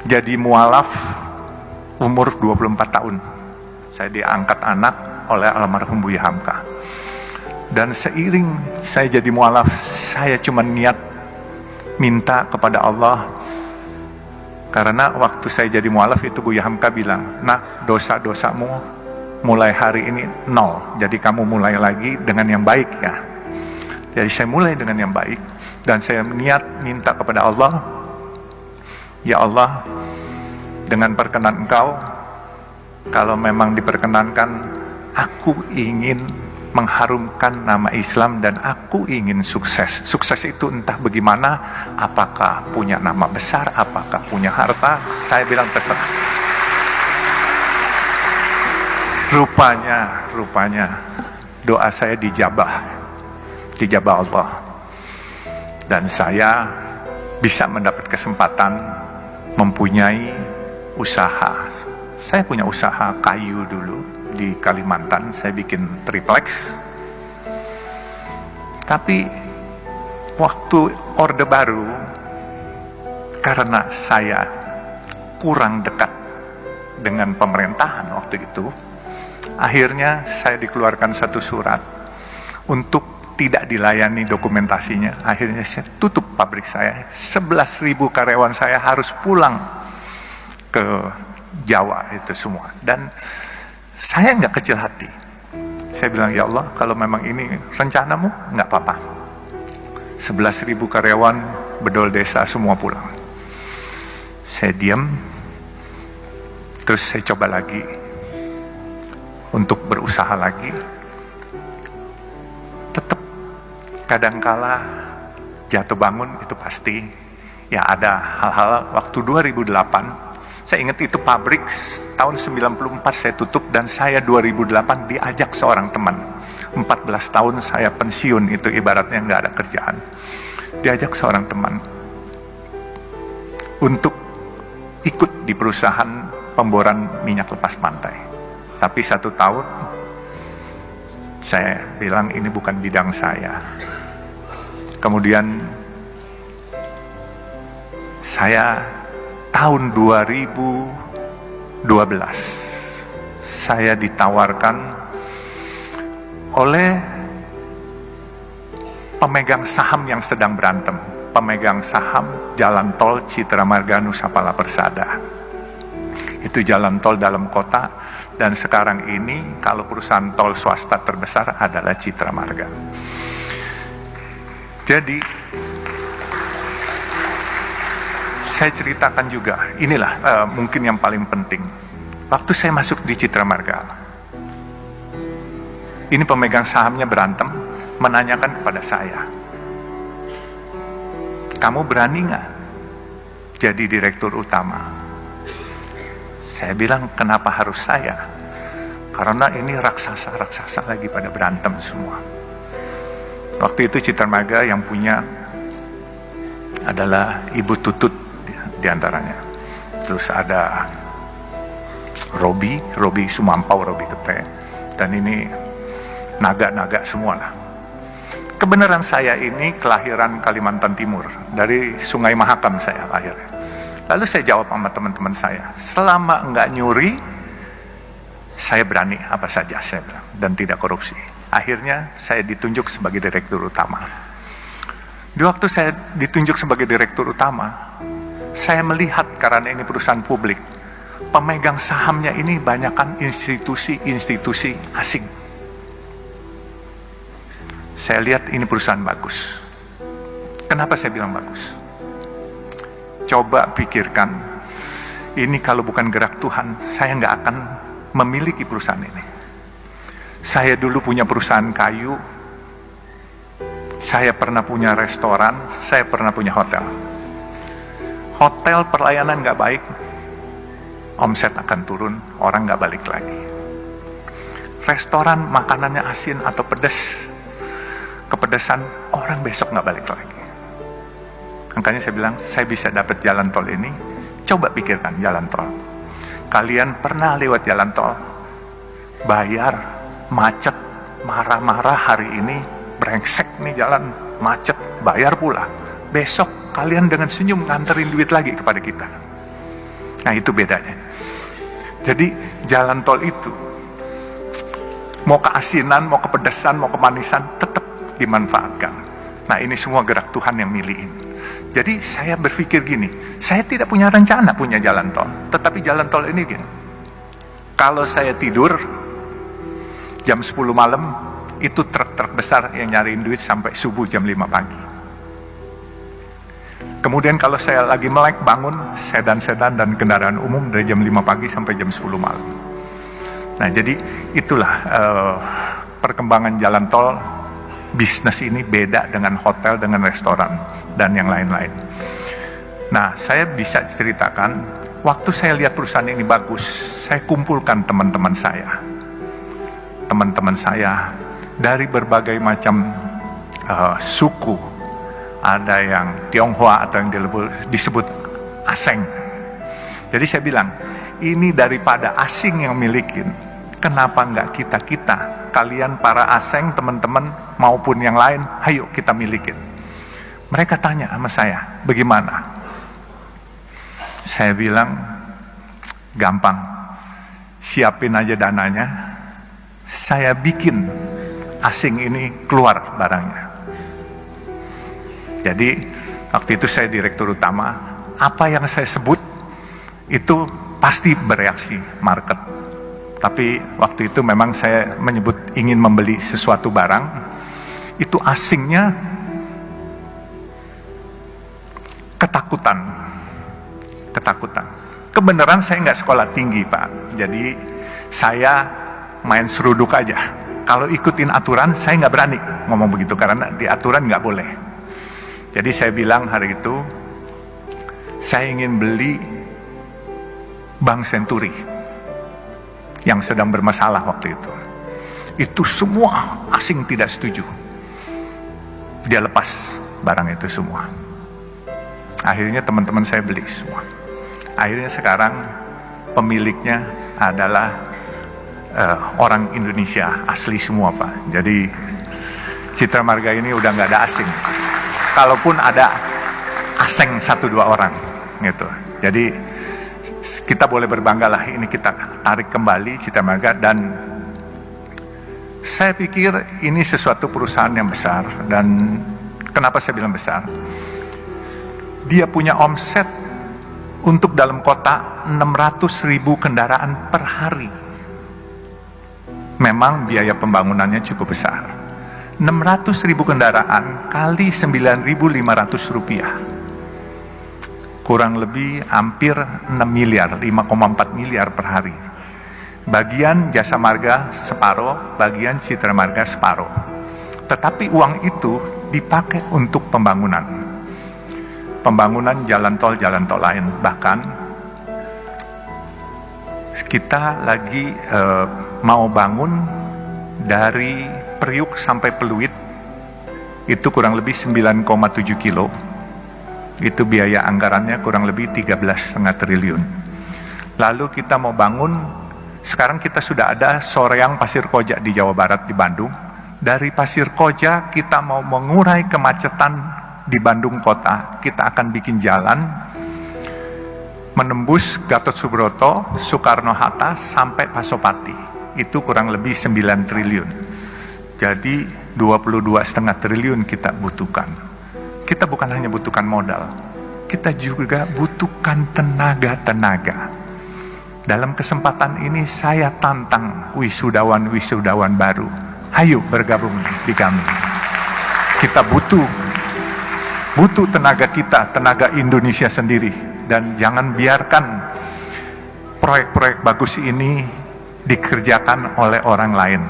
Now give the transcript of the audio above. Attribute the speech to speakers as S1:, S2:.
S1: jadi mualaf umur 24 tahun. Saya diangkat anak oleh almarhum Buya Hamka. Dan seiring saya jadi mualaf, saya cuma niat minta kepada Allah. Karena waktu saya jadi mualaf itu Buya Hamka bilang, "Nak, dosa-dosamu mulai hari ini 0. Jadi kamu mulai lagi dengan yang baik ya." Jadi saya mulai dengan yang baik. Dan saya niat minta kepada Allah, "Ya Allah, dengan perkenan Engkau, kalau memang diperkenankan, aku ingin mengharumkan nama Islam dan aku ingin sukses." Sukses itu entah bagaimana, apakah punya nama besar, apakah punya harta, saya bilang terserah. Rupanya doa saya dijabah Allah. Dan saya bisa mendapat kesempatan mempunyai usaha. Saya punya usaha kayu dulu di Kalimantan, saya bikin triplex. Tapi waktu Orde Baru, karena saya kurang dekat dengan pemerintahan waktu itu, akhirnya saya dikeluarkan satu surat untuk tidak dilayani dokumentasinya. Akhirnya saya tutup pabrik saya. 11.000 karyawan saya harus pulang ke Jawa itu semua. Dan saya nggak kecil hati. Saya bilang, "Ya Allah, kalau memang ini rencanamu, nggak apa-apa. 11.000 karyawan bedol desa semua pulang." Saya diam. Terus saya coba lagi untuk berusaha lagi. Tetap kadangkala jatuh bangun, itu pasti. Ya ada hal-hal. Waktu 2008, saya ingat itu pabrik tahun 94 saya tutup, dan saya 2008 diajak seorang teman. 14 tahun saya pensiun, itu ibaratnya nggak ada kerjaan. Diajak seorang teman untuk ikut di perusahaan pemboran minyak lepas pantai. Tapi 1 tahun saya bilang ini bukan bidang saya. Kemudian saya tahun 2012 saya ditawarkan oleh pemegang saham yang sedang berantem, pemegang saham jalan tol Citra Marga Nusa Pala Persada. Itu jalan tol dalam kota, dan sekarang ini kalau perusahaan tol swasta terbesar adalah Citra Marga. Jadi saya ceritakan juga, inilah mungkin yang paling penting. Waktu saya masuk di Citra Marga, ini pemegang sahamnya berantem, menanyakan kepada saya, "Kamu berani nggak jadi direktur utama?" Saya bilang, "Kenapa harus saya? Karena ini raksasa-raksasa lagi pada berantem semua." Waktu itu Citra Marga yang punya adalah Ibu Tutut diantaranya. Terus ada Robi Sumampau, Robi Kepe, dan ini naga-naga semua lah. Kebenaran saya ini kelahiran Kalimantan Timur, dari Sungai Mahakam saya lahir. Lalu saya jawab sama teman-teman saya, "Selama enggak nyuri, saya berani apa saja," saya bilang, "dan tidak korupsi." Akhirnya saya ditunjuk sebagai direktur utama. Di waktu saya ditunjuk sebagai direktur utama, saya melihat, karena ini perusahaan publik, pemegang sahamnya ini banyakkan institusi-institusi asing. Saya lihat ini perusahaan bagus. Kenapa saya bilang bagus? Coba pikirkan, ini kalau bukan gerak Tuhan, saya nggak akan memiliki perusahaan ini. Saya dulu punya perusahaan kayu, saya pernah punya restoran, saya pernah punya hotel. Hotel pelayanan nggak baik, omset akan turun, orang nggak balik lagi. Restoran makanannya asin atau pedas, kepedesan, orang besok nggak balik lagi. Makanya saya bilang, saya bisa dapat jalan tol ini. Coba pikirkan jalan tol. Kalian pernah lewat jalan tol, bayar, macet, marah-marah hari ini, brengsek nih jalan, macet, bayar pula. Besok kalian dengan senyum nganterin duit lagi kepada kita. Nah, itu bedanya. Jadi jalan tol itu mau keasinan, mau kepedesan, mau kemanisan, tetap dimanfaatkan. Nah, ini semua gerak Tuhan yang milihin. Jadi saya berpikir gini, saya tidak punya rencana punya jalan tol, tetapi jalan tol ini gini, kalau saya tidur jam 10 malam, itu truk-truk besar yang nyariin duit sampai subuh jam 5 pagi. Kemudian kalau saya lagi melek bangun, sedan-sedan dan kendaraan umum dari jam 5 pagi sampai jam 10 malam. Nah, jadi itulah perkembangan jalan tol. Bisnis ini beda dengan hotel, dengan restoran, dan yang lain-lain. Nah, saya bisa ceritakan, waktu saya lihat perusahaan ini bagus, saya kumpulkan teman-teman saya. Teman-teman saya dari berbagai macam suku. Ada yang Tionghoa atau yang disebut asing. Jadi saya bilang, ini daripada asing yang milikin, kenapa nggak kita, kalian para asing, teman-teman maupun yang lain, ayo kita milikin. Mereka tanya sama saya, bagaimana? Saya bilang, gampang, siapin aja dananya, saya bikin asing ini keluar barangnya. Jadi waktu itu saya direktur utama, apa yang saya sebut itu pasti bereaksi market. Tapi waktu itu memang saya menyebut ingin membeli sesuatu barang, itu asingnya ketakutan. Kebenaran saya nggak sekolah tinggi, Pak. Jadi saya main seruduk aja. Kalau ikutin aturan, saya nggak berani ngomong begitu, karena di aturan nggak boleh. Jadi saya bilang hari itu, saya ingin beli Bank Senturi yang sedang bermasalah waktu itu. Itu semua asing tidak setuju. Dia lepas barang itu semua. Akhirnya teman-teman saya beli semua. Akhirnya sekarang pemiliknya adalah orang Indonesia asli semua, Pak. Jadi Citra Marga ini udah nggak ada asing. Kalaupun ada asing 1-2 orang gitu. Jadi kita boleh berbangga lah, ini kita tarik kembali Citra Marga. Dan saya pikir ini sesuatu perusahaan yang besar. Dan kenapa saya bilang besar? Dia punya omset untuk dalam kota 600.000 kendaraan per hari. Memang biaya pembangunannya cukup besar. 600.000 kendaraan kali 9.500 rupiah. Kurang lebih hampir 6 miliar, 5,4 miliar per hari. Bagian Jasa Marga separuh, bagian Citra Marga separuh. Tetapi uang itu dipakai untuk pembangunan. Pembangunan jalan tol lain. Bahkan kita lagi mau bangun dari Priuk sampai Peluit, itu kurang lebih 9,7 kilo. Itu biaya anggarannya kurang lebih 13,5 triliun. Lalu kita mau bangun, sekarang kita sudah ada Soreang Pasir Koja di Jawa Barat, di Bandung. Dari Pasir Koja kita mau mengurai kemacetan di Bandung kota. Kita akan bikin jalan menembus Gatot Subroto, Soekarno-Hatta sampai Pasopati. Itu kurang lebih 9 triliun. Jadi 22,5 triliun kita butuhkan. Kita bukan hanya butuhkan modal, kita juga butuhkan tenaga-tenaga. Dalam kesempatan ini saya tantang wisudawan-wisudawan baru. Ayo bergabung di kami. Kita butuh tenaga kita, tenaga Indonesia sendiri. Dan jangan biarkan proyek-proyek bagus ini dikerjakan oleh orang lain.